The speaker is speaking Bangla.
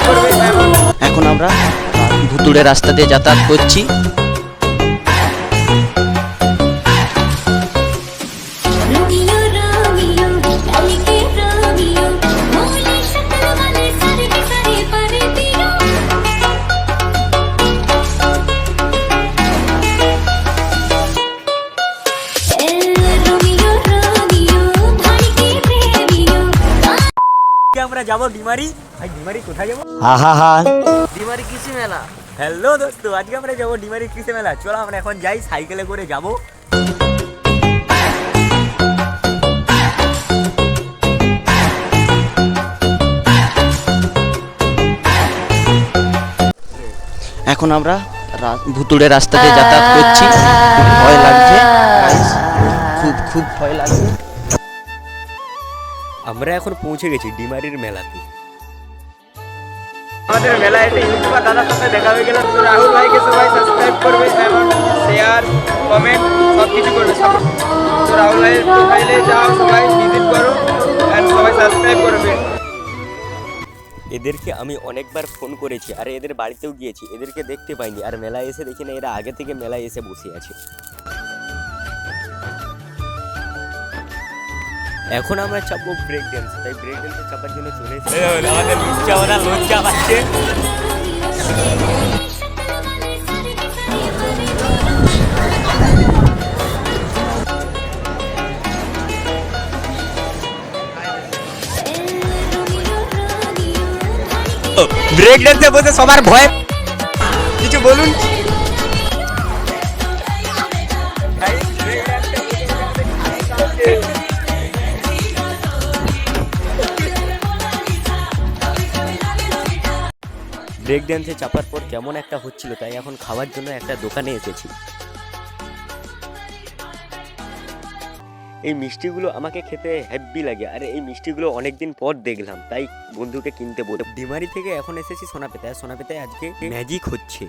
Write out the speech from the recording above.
সাবস্ক্রাইব করবে। এখন আমরা ভুতুড়ে রাস্তা দিয়ে যাতায়াত করছি। আমরা যাবো ডিমারি। ভাই ডিমারি কোথায় যাবো? ডিমারি কৃষি মেলা। হ্যালো দোস্ত, আজকে আমরা যাবো ডিমারি কৃষি মেলা। চলো আমরা এখন যাই, সাইকেলে করে যাবো। এখন আমরা ভুতুড়ে রাস্তা দিয়ে যাতায়াত করছি। ভয় লাগছে, খুব ভয় লাগছে। আমরা এখন পৌঁছে গেছি ডিমারির মেলাতে। আমাদের মেলায় এসে ইউটিউবার দাদার সাথে দেখা হয়ে গেল। তো রাহুল ভাইকে সবাই সাবস্ক্রাইব করবে এবং শেয়ার কমেন্ট সব কিছু করবে। তো রাহুল ভাইয়ের প্রোফাইলে যাও, সবাই ভিজিট করো অ্যান্ড সবাই সাবস্ক্রাইব করবে। এদেরকে আমি অনেকবার ফোন করেছি, আর এদের বাড়িতেও গিয়েছি, এদেরকে দেখতে পাইনি। আর মেলায় এসে দেখি না, এরা আগে থেকে মেলায় এসে বসে আছে। এখন আমরা চাপবো ব্রেক ড্যান্স, তাই ব্রেক ড্যান্সে চাপার জন্য চলে এসেছি। আমাদের লজ্জা পাচ্ছে। ব্রেক ড্যান্সে বসে সবার ভয়, কিছু বলুন। ব্রেক ড্যান্সে চাপার পর কেমন একটা হচ্ছিল, তাই এখন খাওয়ার জন্য একটা দোকানে এসেছি। এই মিষ্টিগুলো আমাকে খেতে হেভি লাগে, আর এই মিষ্টিগুলো অনেকদিন পর দেখলাম, তাই বন্ধুকে কিনতে বলে। ডিমারি থেকে এখন এসেছি সোনাপেতায়। সোনাপেতায় আজকে ম্যাজিক হচ্ছে।